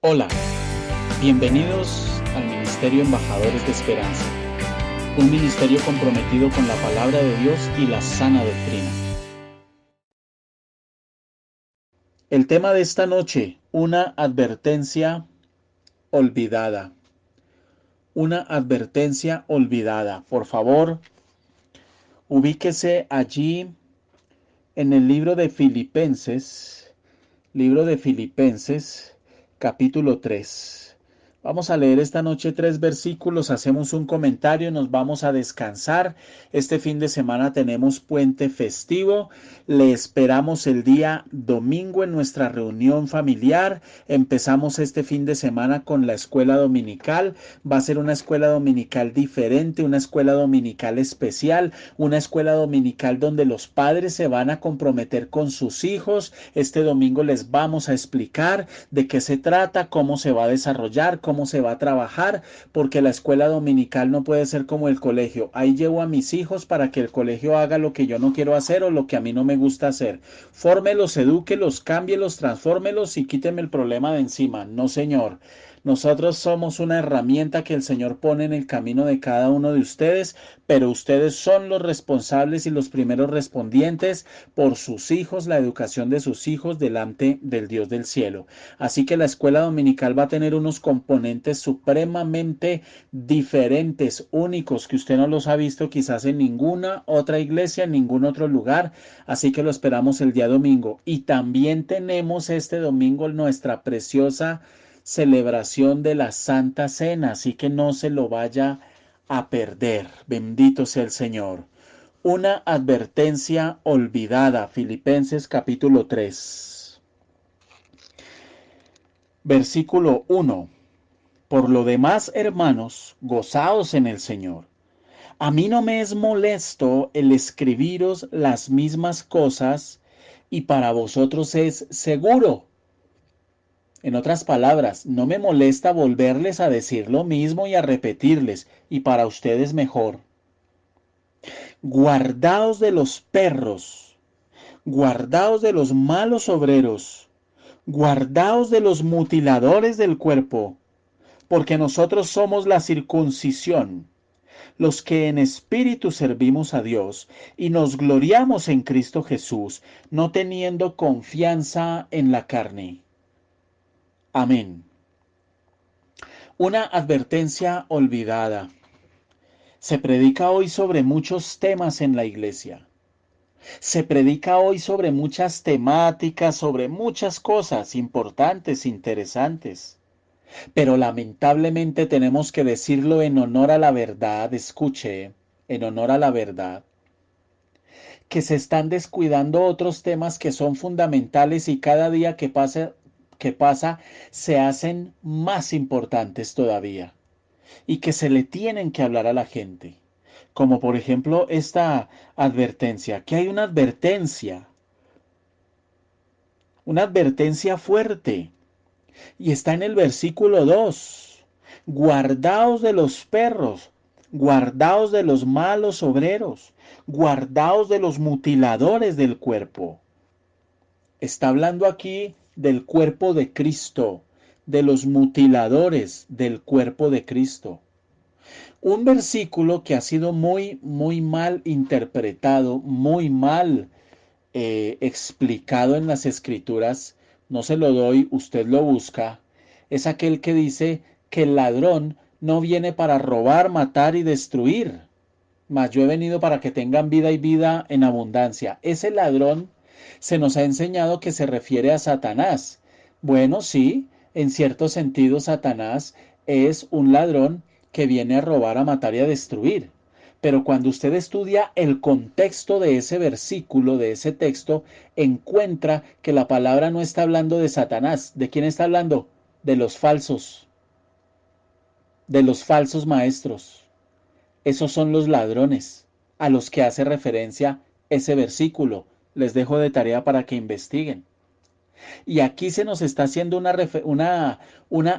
Hola, bienvenidos al Ministerio Embajadores de Esperanza, un ministerio comprometido con la palabra de Dios y la sana doctrina. El tema de esta noche, una advertencia olvidada. Una advertencia olvidada. Por favor, ubíquese allí en el libro de Filipenses, capítulo 3. Vamos a leer esta noche 3 versículos, hacemos un comentario, nos vamos a descansar. Este fin de semana tenemos puente festivo. Le esperamos el día domingo en nuestra reunión familiar. Empezamos este fin de semana con la escuela dominical. Va a ser una escuela dominical diferente, una escuela dominical especial, una escuela dominical donde los padres se van a comprometer con sus hijos. Este domingo les vamos a explicar de qué se trata, cómo se va a desarrollar, cómo se va a trabajar, porque la escuela dominical no puede ser como el colegio. Ahí llevo a mis hijos para que el colegio haga lo que yo no quiero hacer o lo que a mí no me gusta hacer. Fórmelos, edúquelos, cámbielos, transfórmelos y quíteme el problema de encima. No, señor. Nosotros somos una herramienta que el Señor pone en el camino de cada uno de ustedes, pero ustedes son los responsables y los primeros respondientes por sus hijos, la educación de sus hijos delante del Dios del cielo. Así que la escuela dominical va a tener unos componentes supremamente diferentes, únicos, que usted no los ha visto quizás en ninguna otra iglesia, en ningún otro lugar. Así que lo esperamos el día domingo. Y también tenemos este domingo nuestra preciosa celebración de la Santa Cena, así que no se lo vaya a perder. Bendito sea el Señor. Una advertencia olvidada. Filipenses capítulo 3. Versículo 1. Por lo demás, hermanos, gozaos en el Señor. A mí no me es molesto el escribiros las mismas cosas y para vosotros es seguro. En otras palabras, no me molesta volverles a decir lo mismo y a repetirles, y para ustedes mejor. Guardaos de los perros, guardaos de los malos obreros, guardaos de los mutiladores del cuerpo, porque nosotros somos la circuncisión, los que en espíritu servimos a Dios y nos gloriamos en Cristo Jesús, no teniendo confianza en la carne. Amén. Una advertencia olvidada. Se predica hoy sobre muchos temas en la iglesia. Se predica hoy sobre muchas temáticas, sobre muchas cosas importantes, interesantes. Pero lamentablemente tenemos que decirlo en honor a la verdad, escuche, en honor a la verdad, que se están descuidando otros temas que son fundamentales y cada día que pasa se hacen más importantes todavía y que se le tienen que hablar a la gente. Como por ejemplo esta advertencia, que hay una advertencia fuerte. Y está en el versículo 2. Guardaos de los perros, guardaos de los malos obreros, guardaos de los mutiladores del cuerpo. Está hablando aquí del cuerpo de Cristo, de los mutiladores del cuerpo de Cristo. Un versículo que ha sido muy mal interpretado, muy mal explicado en las escrituras, no se lo doy, usted lo busca, es aquel que dice que el ladrón no viene para robar, matar y destruir, mas yo he venido para que tengan vida y vida en abundancia. Ese ladrón se nos ha enseñado que se refiere a Satanás. Bueno, sí, en cierto sentido Satanás es un ladrón que viene a robar, a matar y a destruir. Pero cuando usted estudia el contexto de ese versículo, de ese texto, encuentra que la palabra no está hablando de Satanás. ¿De quién está hablando? De los falsos maestros. Esos son los ladrones a los que hace referencia ese versículo. Les dejo de tarea para que investiguen. Y aquí se nos está haciendo una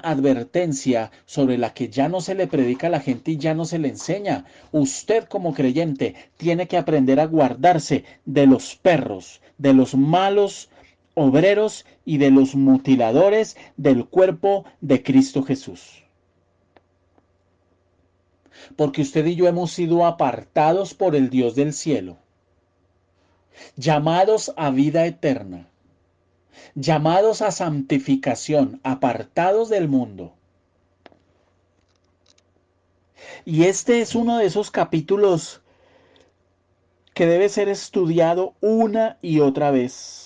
advertencia sobre la que ya no se le predica a la gente y ya no se le enseña. Usted como creyente tiene que aprender a guardarse de los perros, de los malos obreros y de los mutiladores del cuerpo de Cristo Jesús. Porque usted y yo hemos sido apartados por el Dios del cielo, llamados a vida eterna, llamados a santificación, apartados del mundo. Y este es uno de esos capítulos que debe ser estudiado una y otra vez.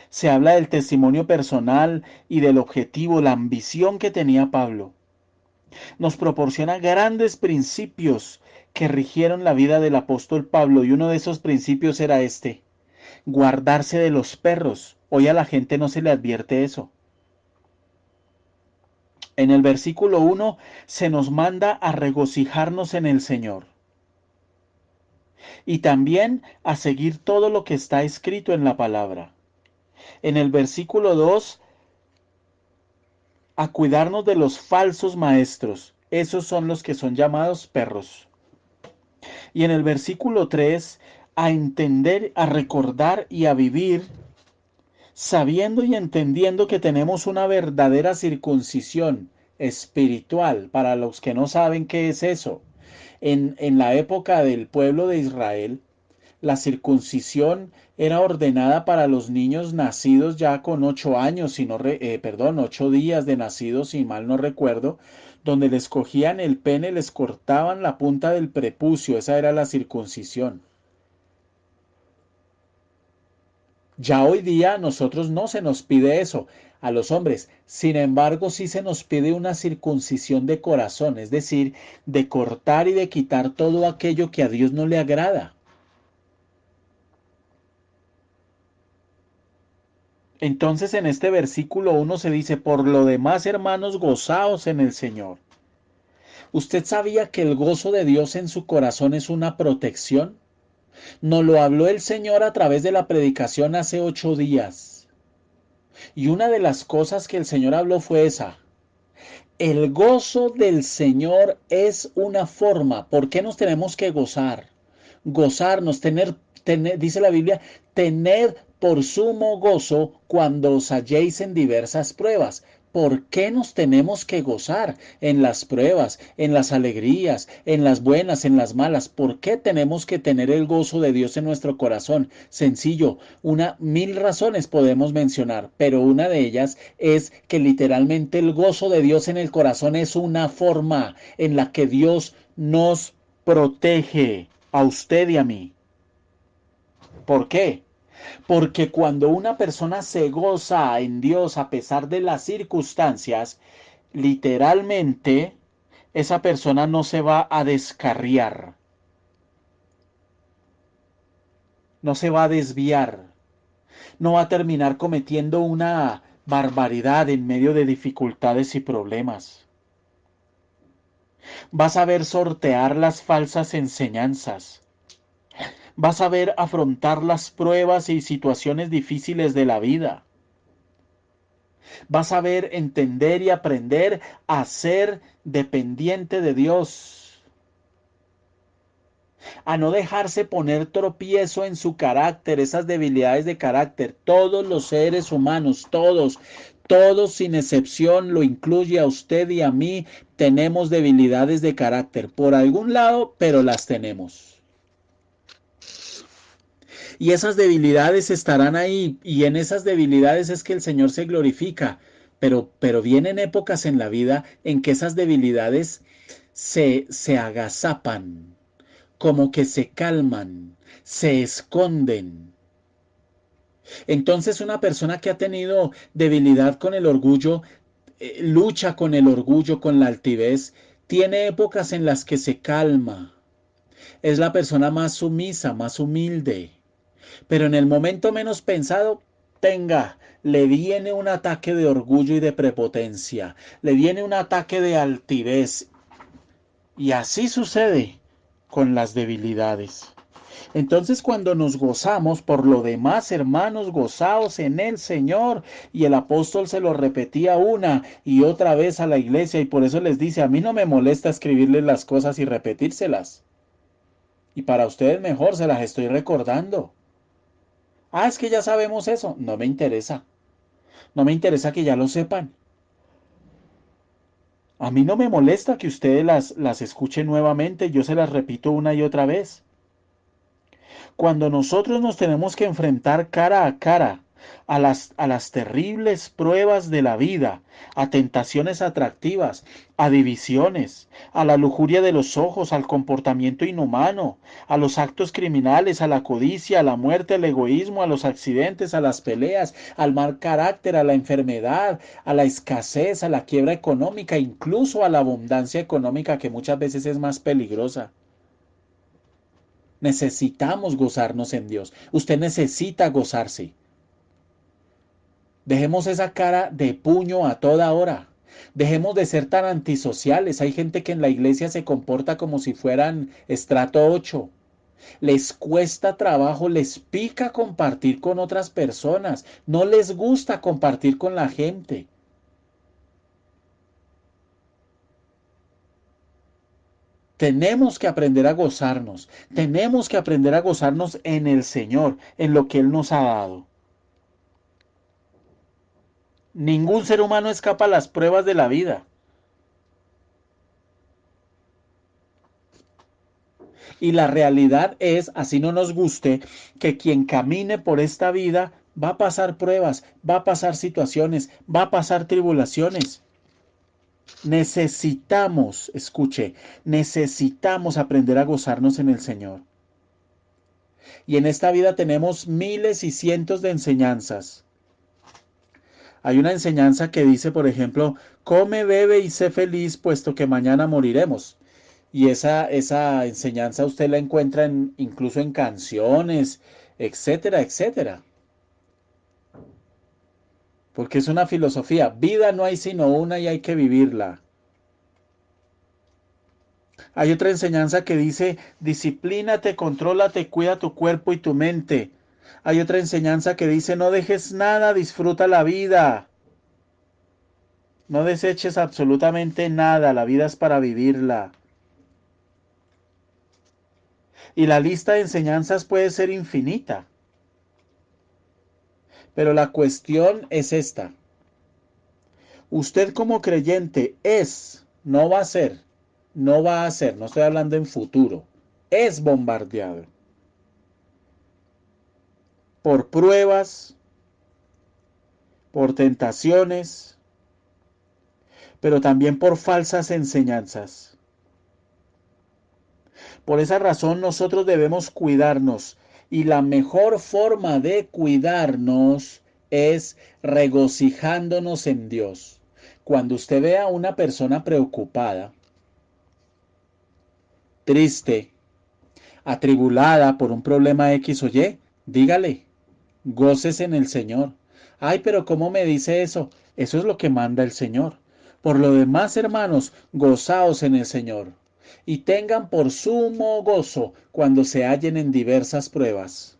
Se habla del testimonio personal y del objetivo, la ambición que tenía Pablo. Nos proporciona grandes principios que rigieron la vida del apóstol Pablo, y uno de esos principios era este: guardarse de los perros. Hoy a la gente no se le advierte eso. En el versículo 1 se nos manda a regocijarnos en el Señor y también a seguir todo lo que está escrito en la palabra. En el versículo 2, a cuidarnos de los falsos maestros. Esos son los que son llamados perros. Y en el versículo 3, a entender, a recordar y a vivir, sabiendo y entendiendo que tenemos una verdadera circuncisión espiritual. Para los que no saben qué es eso, en la época del pueblo de Israel, la circuncisión era ordenada para los niños nacidos ya con 8 años, 8 días de nacidos, si mal no recuerdo, donde les cogían el pene, les cortaban la punta del prepucio. Esa era la circuncisión. Ya hoy día a nosotros no se nos pide eso a los hombres. Sin embargo, sí se nos pide una circuncisión de corazón, es decir, de cortar y de quitar todo aquello que a Dios no le agrada. Entonces en este versículo 1 se dice: por lo demás, hermanos, gozaos en el Señor. ¿Usted sabía que el gozo de Dios en su corazón es una protección? Nos lo habló el Señor a través de la predicación hace 8 días. Y una de las cosas que el Señor habló fue esa: el gozo del Señor es una forma. ¿Por qué nos tenemos que gozar? Gozarnos, dice la Biblia, tened por sumo gozo cuando os halléis en diversas pruebas. ¿Por qué nos tenemos que gozar en las pruebas, en las alegrías, en las buenas, en las malas? ¿Por qué tenemos que tener el gozo de Dios en nuestro corazón? Sencillo, 1000 razones podemos mencionar, pero una de ellas es que literalmente el gozo de Dios en el corazón es una forma en la que Dios nos protege a usted y a mí. ¿Por qué? Porque cuando una persona se goza en Dios a pesar de las circunstancias, literalmente esa persona no se va a descarriar, no se va a desviar, no va a terminar cometiendo una barbaridad en medio de dificultades y problemas. Vas a ver sortear las falsas enseñanzas. Vas a ver afrontar las pruebas y situaciones difíciles de la vida. Vas a ver entender y aprender a ser dependiente de Dios. A no dejarse poner tropiezo en su carácter, esas debilidades de carácter. Todos los seres humanos, todos sin excepción, lo incluye a usted y a mí, tenemos debilidades de carácter por algún lado, pero las tenemos. Y esas debilidades estarán ahí, y en esas debilidades es que el Señor se glorifica. Pero vienen épocas en la vida en que esas debilidades se agazapan, como que se calman, se esconden. Entonces una persona que ha tenido debilidad con el orgullo, lucha con el orgullo, con la altivez, tiene épocas en las que se calma. Es la persona más sumisa, más humilde. Pero en el momento menos pensado, le viene un ataque de orgullo y de prepotencia, le viene un ataque de altivez. Y así sucede con las debilidades. Entonces, cuando nos gozamos, por lo demás, hermanos, gozaos en el Señor. Y el apóstol se lo repetía una y otra vez a la iglesia, y por eso les dice: a mí no me molesta escribirles las cosas y repetírselas. Y para ustedes mejor, se las estoy recordando. Ah, es que ya sabemos eso. No me interesa. No me interesa que ya lo sepan. A mí no me molesta que ustedes las escuchen nuevamente. Yo se las repito una y otra vez. Cuando nosotros nos tenemos que enfrentar cara a cara a las terribles pruebas de la vida, a tentaciones atractivas, a divisiones, a la lujuria de los ojos, al comportamiento inhumano, a los actos criminales, a la codicia, a la muerte, al egoísmo, a los accidentes, a las peleas, al mal carácter, a la enfermedad, a la escasez, a la quiebra económica, incluso a la abundancia económica que muchas veces es más peligrosa. Necesitamos gozarnos en Dios. Usted necesita gozarse. Dejemos esa cara de puño a toda hora. Dejemos de ser tan antisociales. Hay gente que en la iglesia se comporta como si fueran estrato 8. Les cuesta trabajo, les pica compartir con otras personas. No les gusta compartir con la gente. Tenemos que aprender a gozarnos. Tenemos que aprender a gozarnos en el Señor, en lo que Él nos ha dado. Ningún ser humano escapa a las pruebas de la vida. Y la realidad es, así no nos guste, que quien camine por esta vida va a pasar pruebas, va a pasar situaciones, va a pasar tribulaciones. Necesitamos, escuche, necesitamos aprender a gozarnos en el Señor. Y en esta vida tenemos miles y cientos de enseñanzas. Hay una enseñanza que dice, por ejemplo, come, bebe y sé feliz, puesto que mañana moriremos. Y esa enseñanza usted la encuentra incluso en canciones, etcétera, etcétera. Porque es una filosofía. Vida no hay sino una y hay que vivirla. Hay otra enseñanza que dice, disciplínate, contrólate, cuida tu cuerpo y tu mente. Hay otra enseñanza que dice, no dejes nada, disfruta la vida. No deseches absolutamente nada, la vida es para vivirla. Y la lista de enseñanzas puede ser infinita. Pero la cuestión es esta. Usted como creyente es, no va a ser, no va a ser, no estoy hablando en futuro, es bombardeado por pruebas, por tentaciones, pero también por falsas enseñanzas. Por esa razón nosotros debemos cuidarnos y la mejor forma de cuidarnos es regocijándonos en Dios. Cuando usted vea a una persona preocupada, triste, atribulada por un problema X o Y, dígale, gócese en el Señor. Ay, pero ¿cómo me dice eso? Eso es lo que manda el Señor. Por lo demás, hermanos, gozaos en el Señor y tengan por sumo gozo cuando se hallen en diversas pruebas.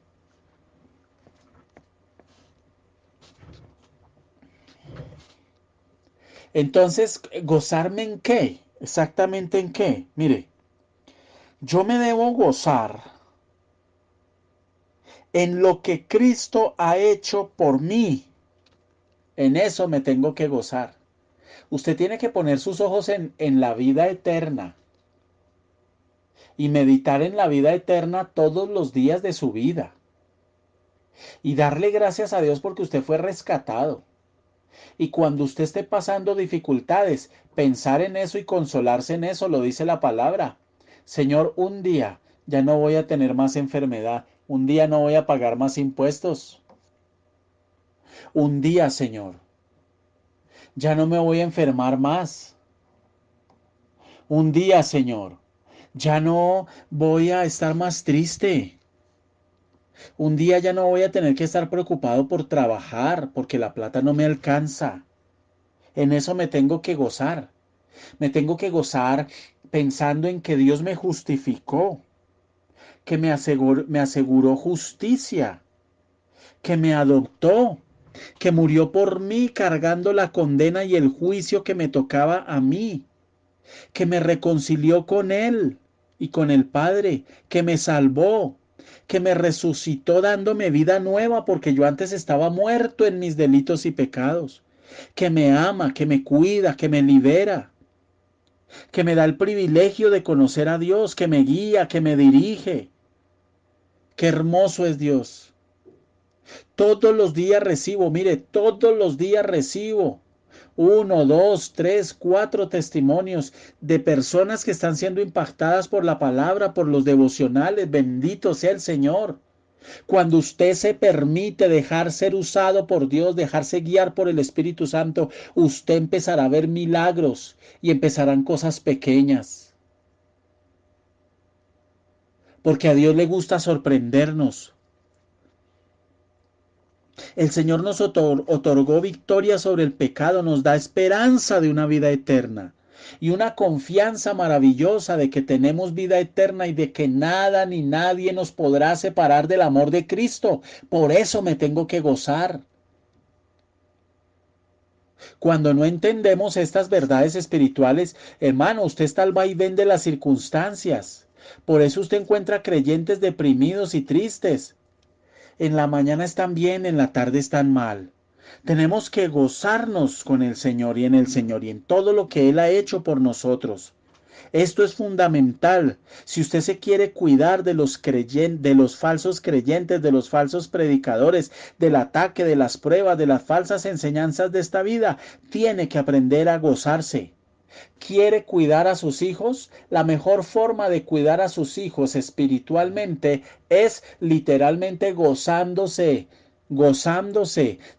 Entonces, ¿gozarme en qué? ¿Exactamente en qué? Mire, yo me debo gozar en lo que Cristo ha hecho por mí. En eso me tengo que gozar. Usted tiene que poner sus ojos en la vida eterna y meditar en la vida eterna todos los días de su vida y darle gracias a Dios porque usted fue rescatado. Y cuando usted esté pasando dificultades, pensar en eso y consolarse en eso, lo dice la palabra. Señor, un día ya no voy a tener más enfermedad, un día no voy a pagar más impuestos, un día, Señor, ya no me voy a enfermar más, un día, Señor, ya no voy a estar más triste. Un día ya no voy a tener que estar preocupado por trabajar porque la plata no me alcanza. En eso me tengo que gozar. Me tengo que gozar pensando en que Dios me justificó, que me aseguró justicia, que me adoptó, que murió por mí cargando la condena y el juicio que me tocaba a mí, que me reconcilió con Él y con el Padre, que me salvó, que me resucitó dándome vida nueva porque yo antes estaba muerto en mis delitos y pecados, que me ama, que me cuida, que me libera, que me da el privilegio de conocer a Dios, que me guía, que me dirige. Qué hermoso es Dios. Todos los días recibo, mire, todos los días recibo uno, dos, tres, cuatro testimonios de personas que están siendo impactadas por la palabra, por los devocionales. Bendito sea el Señor. Cuando usted se permite dejar ser usado por Dios, dejarse guiar por el Espíritu Santo, usted empezará a ver milagros y empezarán cosas pequeñas. Porque a Dios le gusta sorprendernos. El Señor nos otorgó victoria sobre el pecado, nos da esperanza de una vida eterna y una confianza maravillosa de que tenemos vida eterna y de que nada ni nadie nos podrá separar del amor de Cristo. Por eso me tengo que gozar. Cuando no entendemos estas verdades espirituales, hermano, usted está al vaivén de las circunstancias. Por eso usted encuentra creyentes deprimidos y tristes. En la mañana están bien, en la tarde están mal. Tenemos que gozarnos con el Señor y en el Señor y en todo lo que Él ha hecho por nosotros. Esto es fundamental. Si usted se quiere cuidar de los de los falsos creyentes, de los falsos predicadores, del ataque, de las pruebas, de las falsas enseñanzas de esta vida, tiene que aprender a gozarse. ¿Quiere cuidar a sus hijos? La mejor forma de cuidar a sus hijos espiritualmente es literalmente gozándose,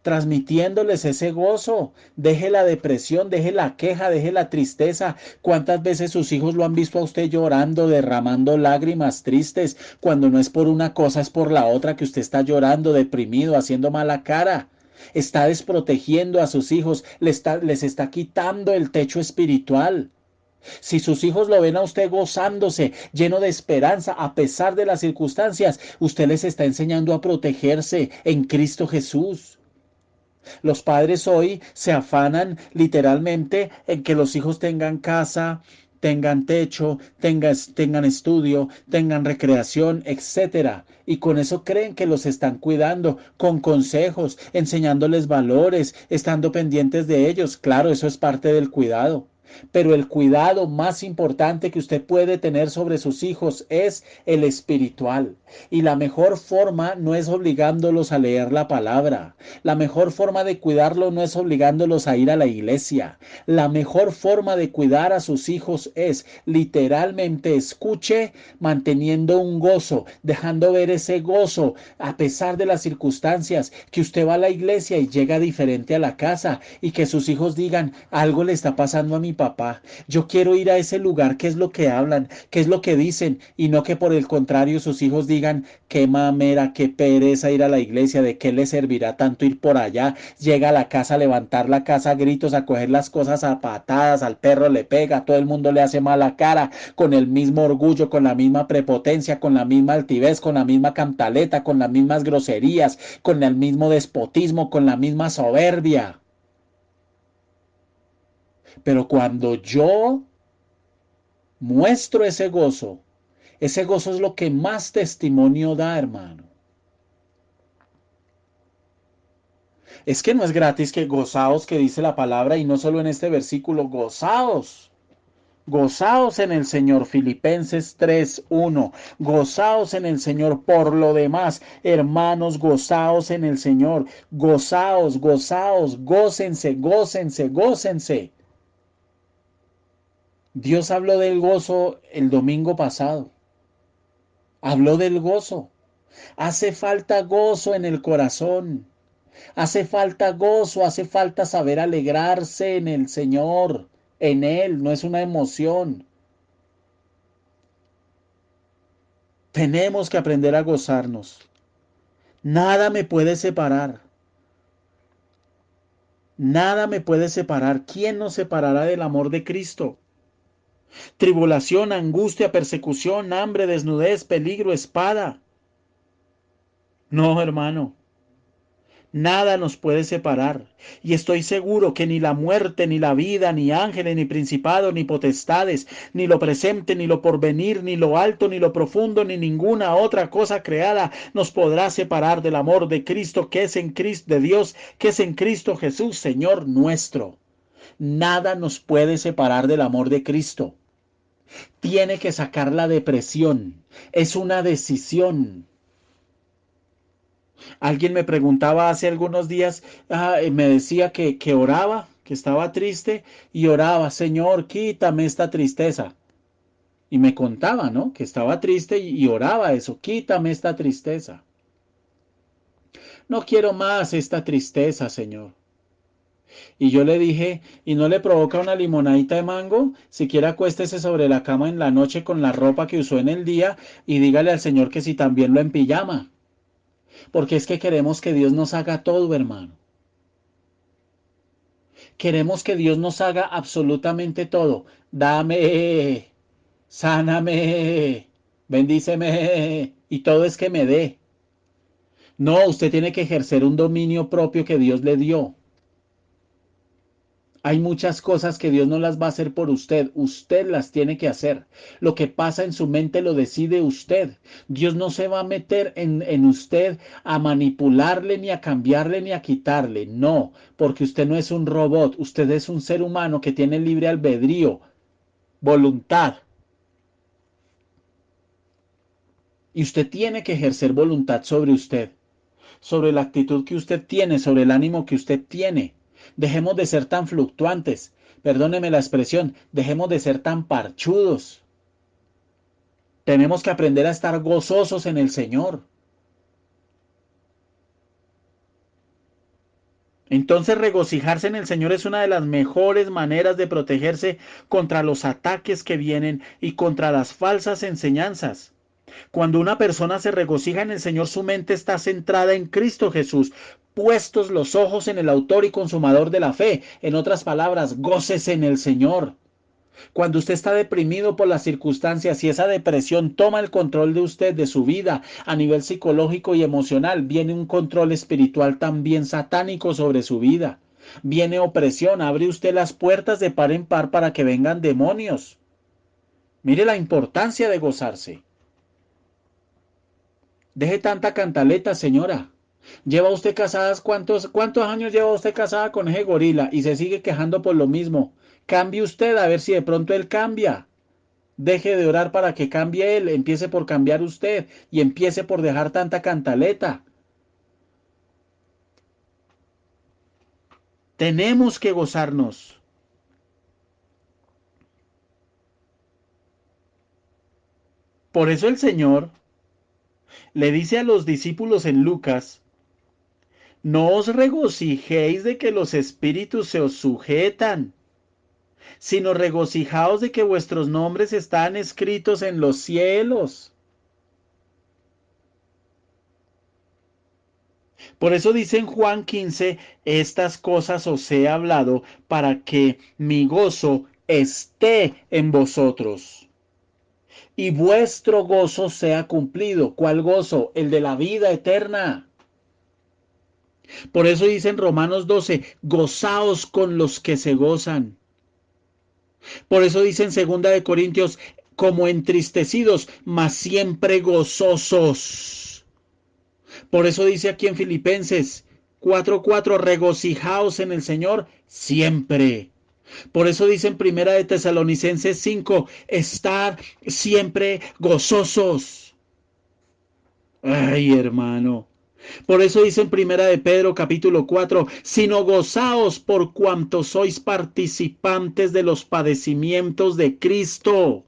transmitiéndoles ese gozo. Deje la depresión, deje la queja, deje la tristeza. ¿Cuántas veces sus hijos lo han visto a usted llorando, derramando lágrimas tristes, cuando no es por una cosa, es por la otra que usted está llorando, deprimido, haciendo mala cara? Está desprotegiendo a sus hijos, les está quitando el techo espiritual. Si sus hijos lo ven a usted gozándose, lleno de esperanza, a pesar de las circunstancias, usted les está enseñando a protegerse en Cristo Jesús. Los padres hoy se afanan literalmente en que los hijos tengan casa, tengan techo, tengan estudio, tengan recreación, etcétera. Y con eso creen que los están cuidando, con consejos, enseñándoles valores, estando pendientes de ellos. Claro, eso es parte del cuidado. Pero el cuidado más importante que usted puede tener sobre sus hijos es el espiritual. Y la mejor forma no es obligándolos a leer la palabra. La mejor forma de cuidarlo no es obligándolos a ir a la iglesia. La mejor forma de cuidar a sus hijos es literalmente escuche, manteniendo un gozo, dejando ver ese gozo a pesar de las circunstancias, que usted va a la iglesia y llega diferente a la casa y que sus hijos digan, algo le está pasando a mi papá, yo quiero ir a ese lugar, qué es lo que hablan, qué es lo que dicen, y no que por el contrario sus hijos digan, qué mamera, qué pereza ir a la iglesia, de qué le servirá tanto ir por allá, llega a la casa a levantar la casa a gritos, a coger las cosas a patadas, al perro le pega, a todo el mundo le hace mala cara, con el mismo orgullo, con la misma prepotencia, con la misma altivez, con la misma cantaleta, con las mismas groserías, con el mismo despotismo, con la misma soberbia. Pero cuando yo muestro ese gozo es lo que más testimonio da, hermano. Es que no es gratis que gozaos, que dice la palabra, y no solo en este versículo, gozaos. Gozaos en el Señor, Filipenses 3:1. Gozaos en el Señor. Por lo demás, hermanos, gozaos en el Señor. Gozaos, gócense, gócense, gócense. Dios habló del gozo el domingo pasado. Habló del gozo. Hace falta gozo en el corazón. Hace falta gozo, hace falta saber alegrarse en el Señor. En Él, no es una emoción. Tenemos que aprender a gozarnos. Nada me puede separar. Nada me puede separar. ¿Quién nos separará del amor de Cristo? Tribulación, angustia, persecución, hambre, desnudez, peligro, espada. No, hermano. Nada nos puede separar. Y estoy seguro que ni la muerte, ni la vida, ni ángeles, ni principados, ni potestades, ni lo presente, ni lo porvenir, ni lo alto, ni lo profundo, ni ninguna otra cosa creada nos podrá separar del amor de Cristo, que es en Cristo, de Dios, que es en Cristo Jesús, Señor nuestro. Nada nos puede separar del amor de Cristo. Tiene que sacar la depresión. Es una decisión. Alguien me preguntaba hace algunos días, me decía que oraba, que estaba triste y oraba, Señor, quítame esta tristeza. Y me contaba, ¿no? Que estaba triste y oraba eso, quítame esta tristeza. No quiero más esta tristeza, Señor. Y yo le dije, ¿y no le provoca una limonadita de mango? Siquiera acuéstese sobre la cama en la noche con la ropa que usó en el día y dígale al Señor que si también lo en pijama. Porque es que queremos que Dios nos haga todo, hermano. Queremos que Dios nos haga absolutamente todo. Dame, sáname, bendíceme, y todo es que me dé. No, usted tiene que ejercer un dominio propio que Dios le dio. Hay muchas cosas que Dios no las va a hacer por usted. Usted las tiene que hacer. Lo que pasa en su mente lo decide usted. Dios no se va a meter en usted a manipularle, ni a cambiarle, ni a quitarle. No, porque usted no es un robot. Usted es un ser humano que tiene libre albedrío, voluntad. Y usted tiene que ejercer voluntad sobre usted, sobre la actitud que usted tiene, sobre el ánimo que usted tiene. Dejemos de ser tan fluctuantes. Perdóneme la expresión, dejemos de ser tan parchudos. Tenemos que aprender a estar gozosos en el Señor. Entonces regocijarse en el Señor es una de las mejores maneras de protegerse contra los ataques que vienen y contra las falsas enseñanzas. Cuando una persona se regocija en el Señor, su mente está centrada en Cristo Jesús, puestos los ojos en el autor y consumador de la fe. En otras palabras, gócese en el Señor. Cuando usted está deprimido por las circunstancias y esa depresión toma el control de usted, de su vida, a nivel psicológico y emocional, viene un control espiritual también satánico sobre su vida. Viene opresión, abre usted las puertas de par en par para que vengan demonios. Mire la importancia de gozarse. Deje tanta cantaleta, señora. ¿Lleva usted casadas? ¿Cuántos años lleva usted casada con ese gorila y se sigue quejando por lo mismo? Cambie usted a ver si de pronto él cambia. Deje de orar para que cambie él, empiece por cambiar usted y empiece por dejar tanta cantaleta. Tenemos que gozarnos. Por eso el Señor le dice a los discípulos en Lucas, no os regocijéis de que los espíritus se os sujetan, sino regocijaos de que vuestros nombres están escritos en los cielos. Por eso dice en Juan 15, estas cosas os he hablado para que mi gozo esté en vosotros y vuestro gozo sea cumplido. ¿Cuál gozo? El de la vida eterna. Por eso dice en Romanos 12, gozaos con los que se gozan. Por eso dice en 2 Corintios, como entristecidos, mas siempre gozosos. Por eso dice aquí en Filipenses 4:4, regocijaos en el Señor siempre. Por eso dice en Primera de Tesalonicenses 5, estar siempre gozosos. Ay, hermano. Por eso dice en Primera de Pedro capítulo 4, sino gozaos por cuanto sois participantes de los padecimientos de Cristo.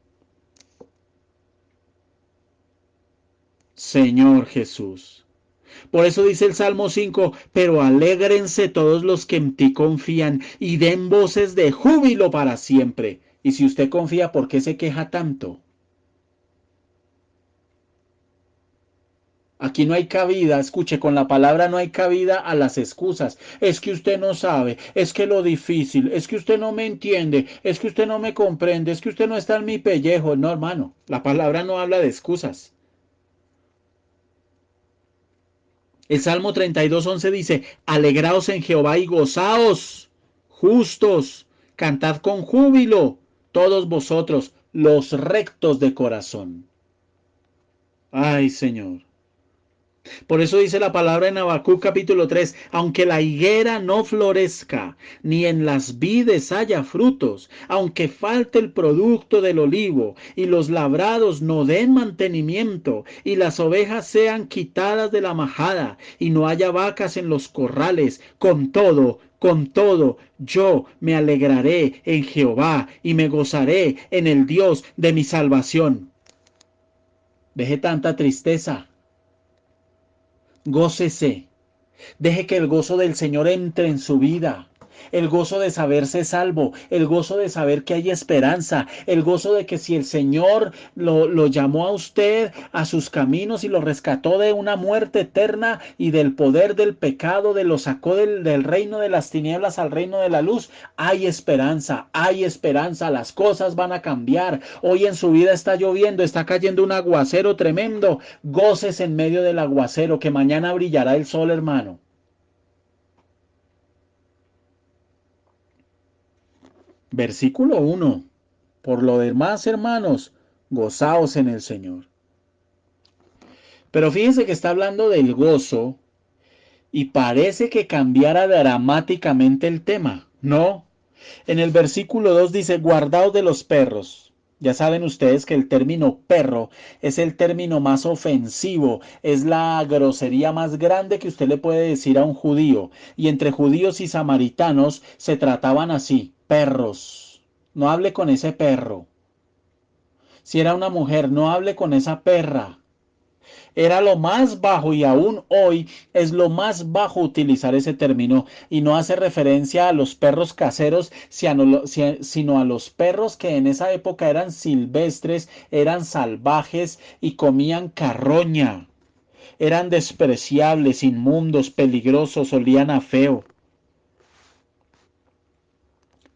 Señor Jesús. Por eso dice el Salmo 5, pero alégrense todos los que en ti confían y den voces de júbilo para siempre. Y si usted confía, ¿por qué se queja tanto? Aquí no hay cabida, escuche, con la palabra no hay cabida a las excusas. Es que usted no sabe, es que lo difícil, es que usted no me entiende, es que usted no me comprende, es que usted no está en mi pellejo. No, hermano, la palabra no habla de excusas. El Salmo 32:11 dice, alegraos en Jehová y gozaos, justos, cantad con júbilo, todos vosotros, los rectos de corazón. Ay, Señor. Por eso dice la palabra en Habacuc capítulo 3, aunque la higuera no florezca, ni en las vides haya frutos, aunque falte el producto del olivo, y los labrados no den mantenimiento, y las ovejas sean quitadas de la majada, y no haya vacas en los corrales, con todo, yo me alegraré en Jehová, y me gozaré en el Dios de mi salvación. Deje tanta tristeza. Gócese. Deje que el gozo del Señor entre en su vida. El gozo de saberse salvo, el gozo de saber que hay esperanza, el gozo de que si el Señor lo llamó a usted a sus caminos y lo rescató de una muerte eterna y del poder del pecado, lo sacó del reino de las tinieblas al reino de la luz, hay esperanza, las cosas van a cambiar. Hoy en su vida está lloviendo, está cayendo un aguacero tremendo, goces en medio del aguacero, que mañana brillará el sol, hermano. Versículo 1. Por lo demás, hermanos, gozaos en el Señor. Pero fíjense que está hablando del gozo y parece que cambiara dramáticamente el tema. No. En el versículo 2 dice, guardaos de los perros. Ya saben ustedes que el término perro es el término más ofensivo, es la grosería más grande que usted le puede decir a un judío. Y entre judíos y samaritanos se trataban así, perros. No hable con ese perro. Si era una mujer, no hable con esa perra. Era lo más bajo y aún hoy es lo más bajo utilizar ese término y no hace referencia a los perros caseros, sino a los perros que en esa época eran silvestres, eran salvajes y comían carroña. Eran despreciables, inmundos, peligrosos, olían a feo.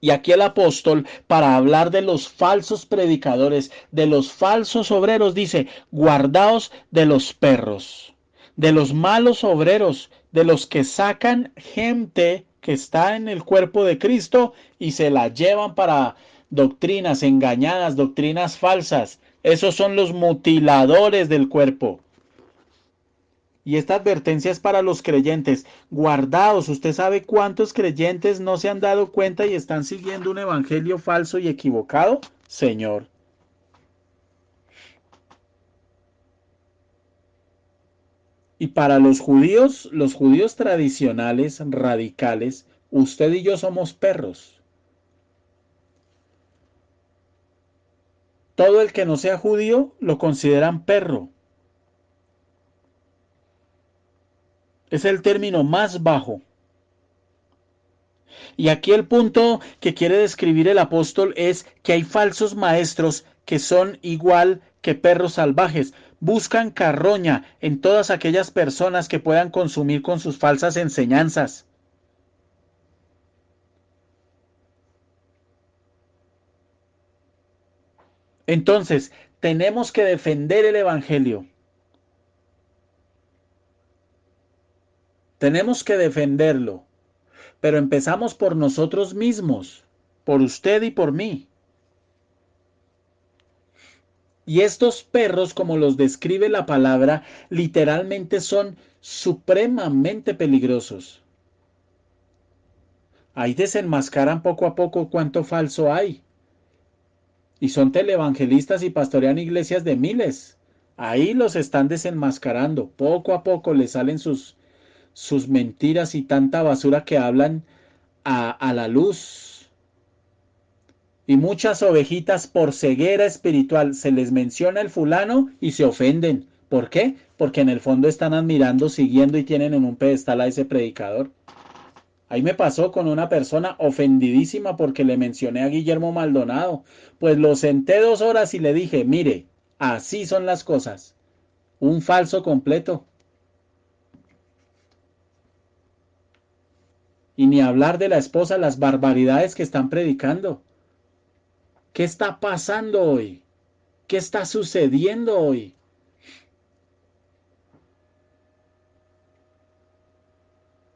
Y aquí el apóstol, para hablar de los falsos predicadores, de los falsos obreros, dice, guardaos de los perros, de los malos obreros, de los que sacan gente que está en el cuerpo de Cristo y se la llevan para doctrinas engañadas, doctrinas falsas. Esos son los mutiladores del cuerpo. Y esta advertencia es para los creyentes. Guardaos, usted sabe cuántos creyentes no se han dado cuenta y están siguiendo un evangelio falso y equivocado, Señor. Y para los judíos tradicionales, radicales, usted y yo somos perros. Todo el que no sea judío lo consideran perro. Es el término más bajo. Y aquí el punto que quiere describir el apóstol es que hay falsos maestros que son igual que perros salvajes. Buscan carroña en todas aquellas personas que puedan consumir con sus falsas enseñanzas. Entonces, tenemos que defender el evangelio. Tenemos que defenderlo. Pero empezamos por nosotros mismos, por usted y por mí. Y estos perros, como los describe la palabra, literalmente son supremamente peligrosos. Ahí desenmascaran poco a poco cuánto falso hay. Y son televangelistas y pastorean iglesias de miles. Ahí los están desenmascarando. Poco a poco les salen sus mentiras y tanta basura que hablan a la luz. Y muchas ovejitas por ceguera espiritual se les menciona el fulano y se ofenden. ¿Por qué? Porque en el fondo están admirando, siguiendo y tienen en un pedestal a ese predicador. Ahí me pasó con una persona ofendidísima porque le mencioné a Guillermo Maldonado. Pues lo senté 2 horas y le dije, mire, así son las cosas. Un falso completo. Y ni hablar de la esposa, las barbaridades que están predicando. ¿Qué está pasando hoy? ¿Qué está sucediendo hoy?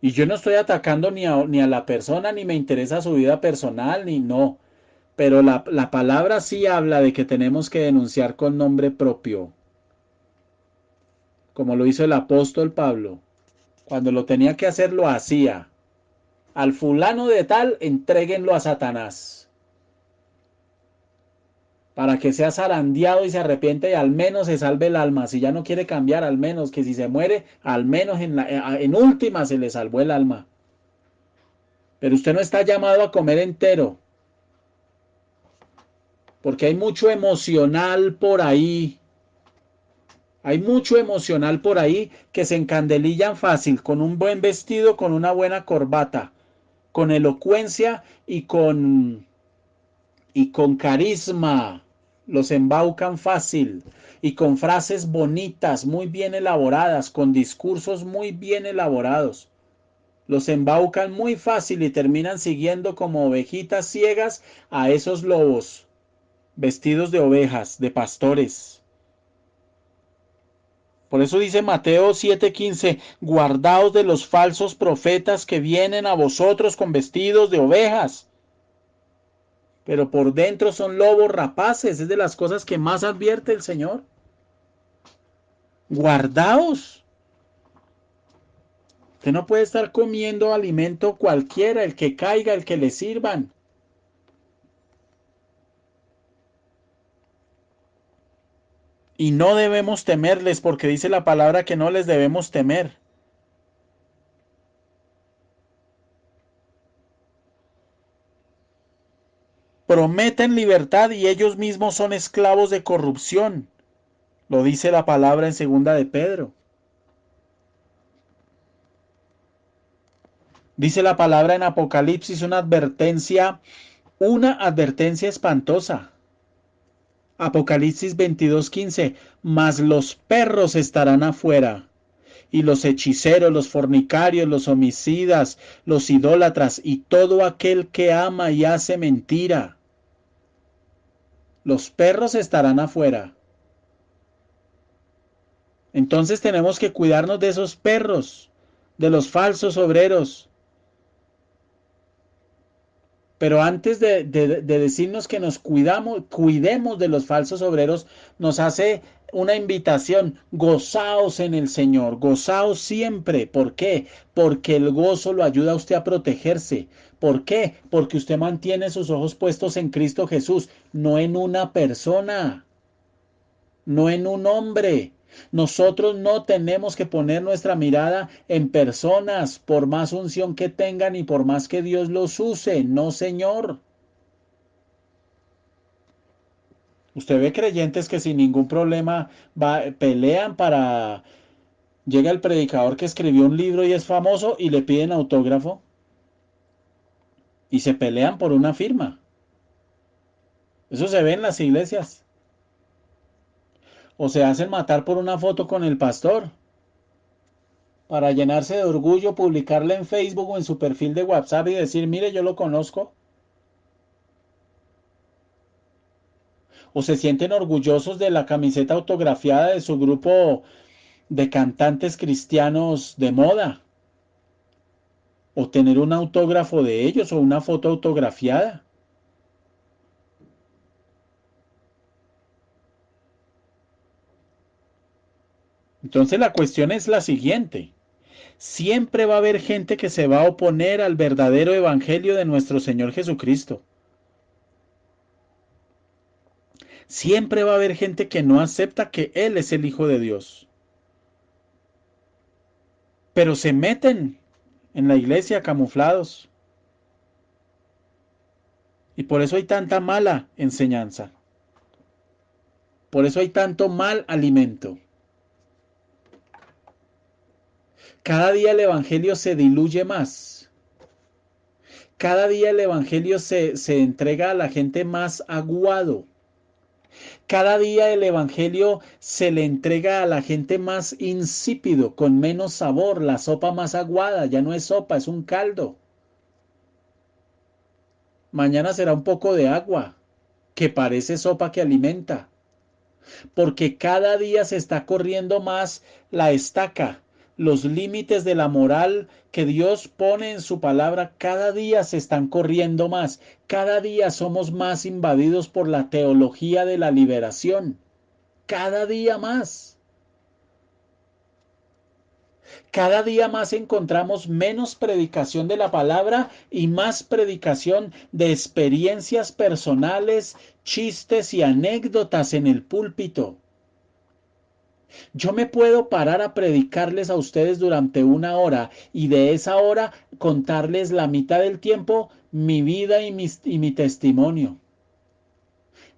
Y yo no estoy atacando ni a la persona, ni me interesa su vida personal, ni no. Pero la palabra sí habla de que tenemos que denunciar con nombre propio, como lo hizo el apóstol Pablo. Cuando lo tenía que hacer, lo hacía. Al fulano de tal, entréguenlo a Satanás, para que sea zarandeado y se arrepiente y al menos se salve el alma. Si ya no quiere cambiar, al menos que si se muere, al menos en última se le salvó el alma. Pero usted no está llamado a comer entero, porque hay mucho emocional por ahí. Hay mucho emocional por ahí que se encandelillan fácil con un buen vestido, con una buena corbata, con elocuencia y con carisma. Los embaucan fácil y con frases bonitas, muy bien elaboradas, con discursos muy bien elaborados. Los embaucan muy fácil y terminan siguiendo como ovejitas ciegas a esos lobos, vestidos de ovejas, de pastores. Por eso dice Mateo 7:15, guardaos de los falsos profetas que vienen a vosotros con vestidos de ovejas, pero por dentro son lobos rapaces. Es de las cosas que más advierte el Señor. Guardaos. Usted no puede estar comiendo alimento cualquiera, el que caiga, el que le sirvan. Y no debemos temerles porque dice la palabra que no les debemos temer. Prometen libertad y ellos mismos son esclavos de corrupción. Lo dice la palabra en segunda de Pedro. Dice la palabra en Apocalipsis una advertencia espantosa. Apocalipsis 22:15, mas los perros estarán afuera, y los hechiceros, los fornicarios, los homicidas, los idólatras, y todo aquel que ama y hace mentira. Los perros estarán afuera. Entonces tenemos que cuidarnos de esos perros, de los falsos obreros. Pero antes de decirnos que nos cuidemos de los falsos obreros, nos hace una invitación: gozaos en el Señor, gozaos siempre. ¿Por qué? Porque el gozo lo ayuda a usted a protegerse. ¿Por qué? Porque usted mantiene sus ojos puestos en Cristo Jesús, no en una persona, no en un hombre. Nosotros no tenemos que poner nuestra mirada en personas, por más unción que tengan y por más que Dios los use. No, señor. Usted ve creyentes que sin ningún problema pelean para... Llega el predicador que escribió un libro y es famoso y le piden autógrafo y se pelean por una firma. Eso se ve en las iglesias. O se hacen matar por una foto con el pastor, para llenarse de orgullo, publicarla en Facebook o en su perfil de WhatsApp y decir, mire, yo lo conozco. O se sienten orgullosos de la camiseta autografiada de su grupo de cantantes cristianos de moda. O tener un autógrafo de ellos o una foto autografiada. Entonces la cuestión es la siguiente. Siempre va a haber gente que se va a oponer al verdadero evangelio de nuestro Señor Jesucristo. Siempre va a haber gente que no acepta que Él es el Hijo de Dios. Pero se meten en la iglesia camuflados. Y por eso hay tanta mala enseñanza. Por eso hay tanto mal alimento. Cada día el evangelio se diluye más. Cada día el evangelio se entrega a la gente más aguado. Cada día el evangelio se le entrega a la gente más insípido, con menos sabor, la sopa más aguada. Ya no es sopa, es un caldo. Mañana será un poco de agua, que parece sopa que alimenta. Porque cada día se está corriendo más la estaca los límites de la moral que Dios pone en su palabra cada día se están corriendo más. Cada día somos más invadidos por la teología de la liberación. Cada día más. Cada día más encontramos menos predicación de la palabra y más predicación de experiencias personales, chistes y anécdotas en el púlpito. Yo me puedo parar a predicarles a ustedes durante una hora y de esa hora contarles la mitad del tiempo mi vida y mi testimonio.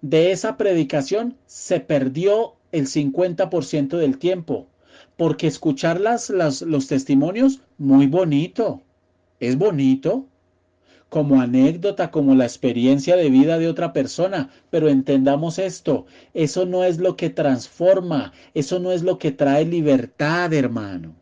De esa predicación se perdió el 50% del tiempo, porque escuchar los testimonios, muy bonito, es bonito, como anécdota, como la experiencia de vida de otra persona, pero entendamos esto, eso no es lo que transforma, eso no es lo que trae libertad, hermano.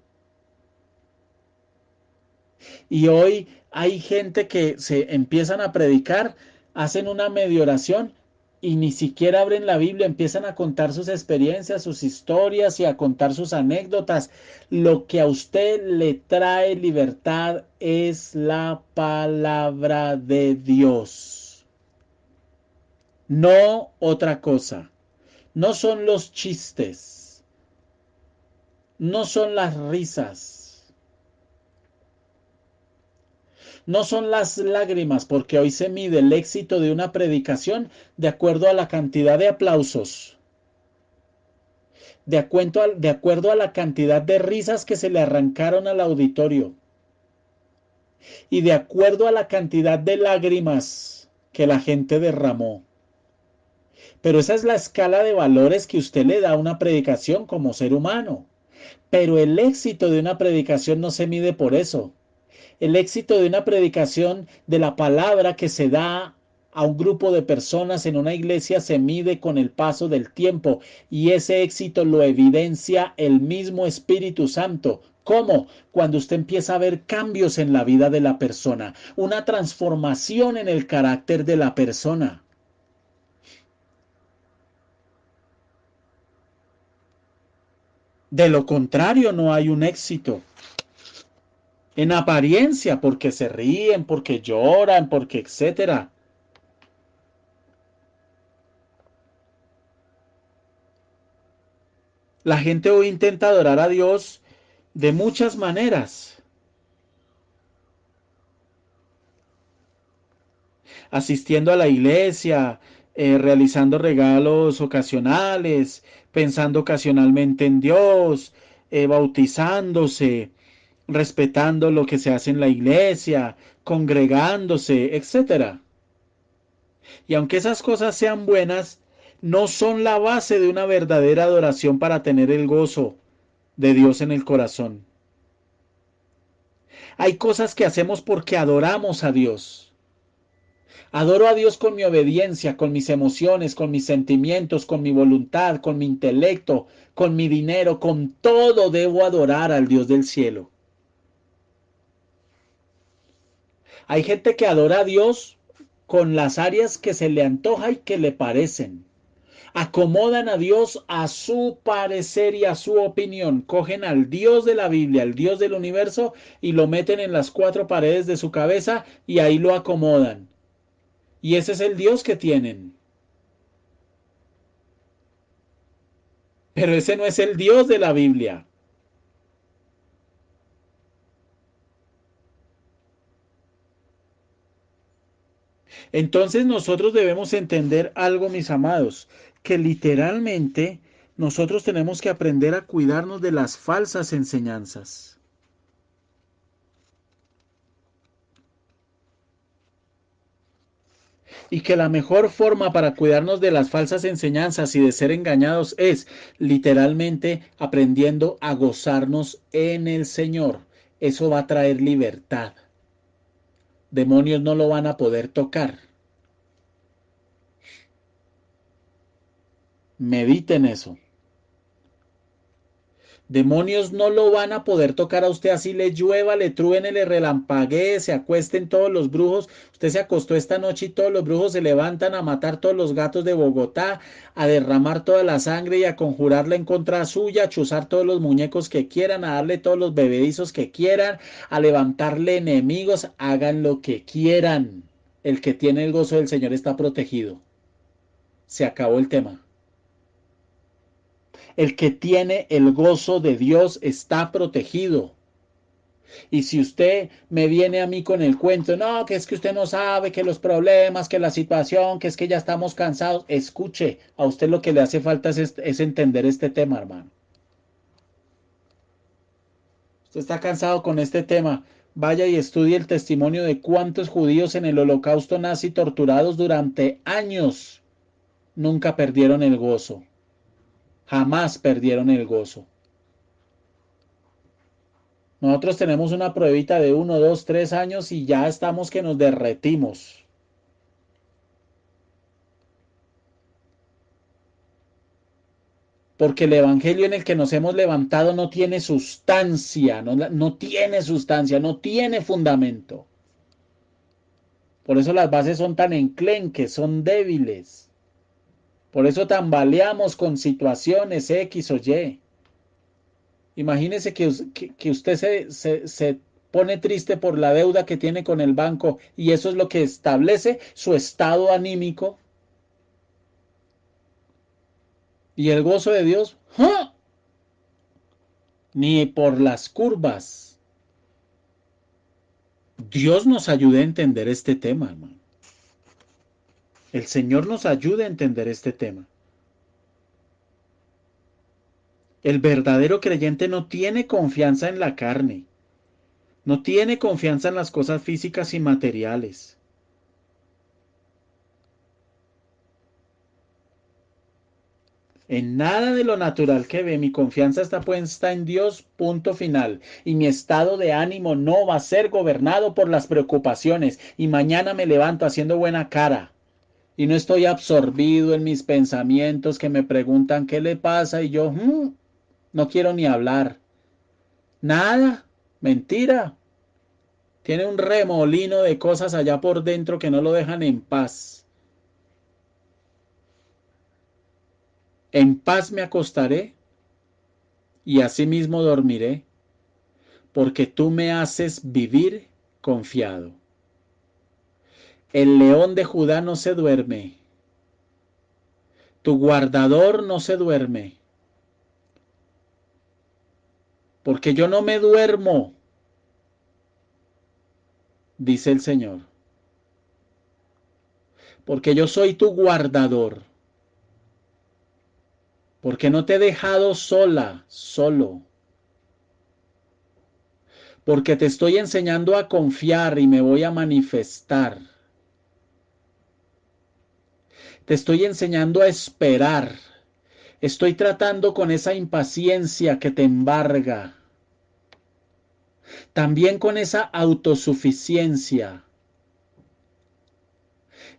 Y hoy hay gente que se empiezan a predicar, hacen una medio oración y ni siquiera abren la Biblia, empiezan a contar sus experiencias, sus historias y a contar sus anécdotas. Lo que a usted le trae libertad es la palabra de Dios, no otra cosa. No son los chistes, no son las risas. No son las lágrimas, porque hoy se mide el éxito de una predicación de acuerdo a la cantidad de aplausos, de acuerdo a la cantidad de risas que se le arrancaron al auditorio y de acuerdo a la cantidad de lágrimas que la gente derramó. Pero esa es la escala de valores que usted le da a una predicación como ser humano. Pero el éxito de una predicación no se mide por eso. El éxito de una predicación de la palabra que se da a un grupo de personas en una iglesia se mide con el paso del tiempo y ese éxito lo evidencia el mismo Espíritu Santo. ¿Cómo? Cuando usted empieza a ver cambios en la vida de la persona, una transformación en el carácter de la persona. De lo contrario, no hay un éxito. En apariencia, porque se ríen, porque lloran, porque etcétera. La gente hoy intenta adorar a Dios de muchas maneras, asistiendo a la iglesia, realizando regalos ocasionales, pensando ocasionalmente en Dios, bautizándose, respetando lo que se hace en la iglesia, congregándose, etcétera. Y aunque esas cosas sean buenas, no son la base de una verdadera adoración para tener el gozo de Dios en el corazón. Hay cosas que hacemos porque adoramos a Dios. Adoro a Dios con mi obediencia, con mis emociones, con mis sentimientos, con mi voluntad, con mi intelecto, con mi dinero, con todo debo adorar al Dios del cielo. Hay gente que adora a Dios con las áreas que se le antoja y que le parecen. Acomodan a Dios a su parecer y a su opinión. Cogen al Dios de la Biblia, al Dios del universo, y lo meten en las cuatro paredes de su cabeza y ahí lo acomodan. Y ese es el Dios que tienen. Pero ese no es el Dios de la Biblia. Entonces nosotros debemos entender algo, mis amados, que literalmente nosotros tenemos que aprender a cuidarnos de las falsas enseñanzas. Y que la mejor forma para cuidarnos de las falsas enseñanzas y de ser engañados es literalmente aprendiendo a gozarnos en el Señor. Eso va a traer libertad. Demonios no lo van a poder tocar. Mediten eso. Demonios no lo van a poder tocar a usted así le llueva, le truene, le relampaguee, se acuesten todos los brujos. Usted se acostó esta noche y todos los brujos se levantan a matar todos los gatos de Bogotá, a derramar toda la sangre y a conjurarla en contra suya, a chuzar todos los muñecos que quieran, a darle todos los bebedizos que quieran, a levantarle enemigos, hagan lo que quieran. El que tiene el gozo del Señor está protegido. Se acabó el tema. El que tiene el gozo de Dios está protegido. Y si usted me viene a mí con el cuento, no, que es que usted no sabe, que los problemas, que la situación, que es que ya estamos cansados, escuche, a usted lo que le hace falta es entender este tema, hermano. Usted está cansado con este tema. Vaya y estudie el testimonio de cuántos judíos en el holocausto nazi torturados durante años nunca perdieron el gozo. Jamás perdieron el gozo. Nosotros tenemos una pruebita de 1, 2, 3 años y ya estamos que nos derretimos. Porque el evangelio en el que nos hemos levantado no tiene sustancia, no tiene sustancia, no tiene fundamento. Por eso las bases son tan enclenques, son débiles. Por eso tambaleamos con situaciones X o Y. Imagínese que usted se pone triste por la deuda que tiene con el banco y eso es lo que establece su estado anímico. Y el gozo de Dios, ¡ja! Ni por las curvas. Dios nos ayude a entender este tema, hermano. El Señor nos ayude a entender este tema. El verdadero creyente no tiene confianza en la carne. No tiene confianza en las cosas físicas y materiales. En nada de lo natural que ve, mi confianza está puesta en Dios, punto final. Y mi estado de ánimo no va a ser gobernado por las preocupaciones. Y mañana me levanto haciendo buena cara. Y no estoy absorbido en mis pensamientos que me preguntan qué le pasa y yo no quiero ni hablar. Nada, mentira. Tiene un remolino de cosas allá por dentro que no lo dejan en paz. En paz me acostaré y asimismo dormiré, porque tú me haces vivir confiado. El león de Judá no se duerme, tu guardador no se duerme, porque yo no me duermo, dice el Señor, porque yo soy tu guardador, porque no te he dejado sola, solo, porque te estoy enseñando a confiar y me voy a manifestar. Te estoy enseñando a esperar. Estoy tratando con esa impaciencia que te embarga. También con esa autosuficiencia.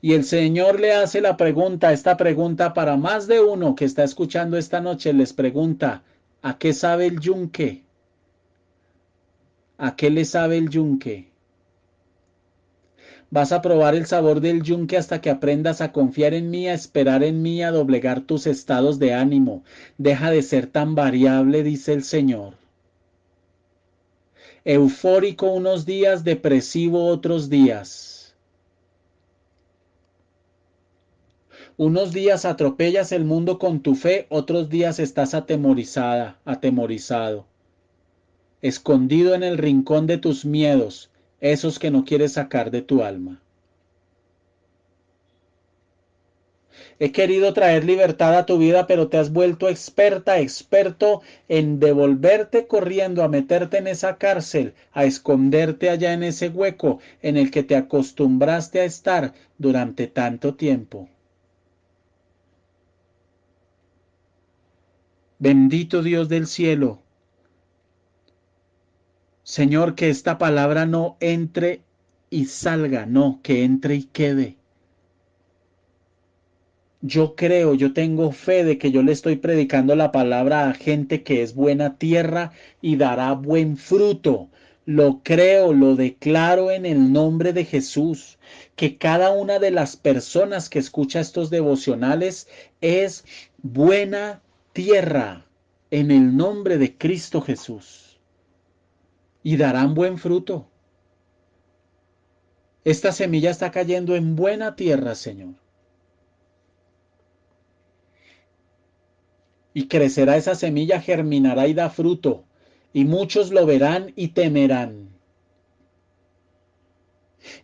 Y el Señor le hace la pregunta, esta pregunta para más de uno que está escuchando esta noche, les pregunta, ¿a qué sabe el yunque? ¿A qué le sabe el yunque? Vas a probar el sabor del yunque hasta que aprendas a confiar en mí, a esperar en mí, a doblegar tus estados de ánimo. Deja de ser tan variable, dice el Señor. Eufórico unos días, depresivo otros días. Unos días atropellas el mundo con tu fe, otros días estás atemorizada, atemorizado. Escondido en el rincón de tus miedos, esos que no quieres sacar de tu alma. He querido traer libertad a tu vida, pero te has vuelto experta, experto en devolverte corriendo a meterte en esa cárcel, a esconderte allá en ese hueco en el que te acostumbraste a estar durante tanto tiempo. Bendito Dios del cielo. Señor, que esta palabra no entre y salga, no, que entre y quede. Yo creo, yo tengo fe de que yo le estoy predicando la palabra a gente que es buena tierra y dará buen fruto. Lo creo, lo declaro en el nombre de Jesús, que cada una de las personas que escucha estos devocionales es buena tierra en el nombre de Cristo Jesús y darán buen fruto. Esta semilla está cayendo en buena tierra, Señor. Y crecerá esa semilla, germinará y da fruto, y muchos lo verán y temerán.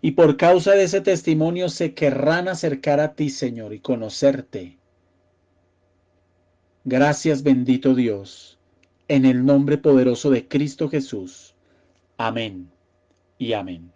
Y por causa de ese testimonio se querrán acercar a ti, Señor, y conocerte. Gracias, bendito Dios, en el nombre poderoso de Cristo Jesús. Amén y amén.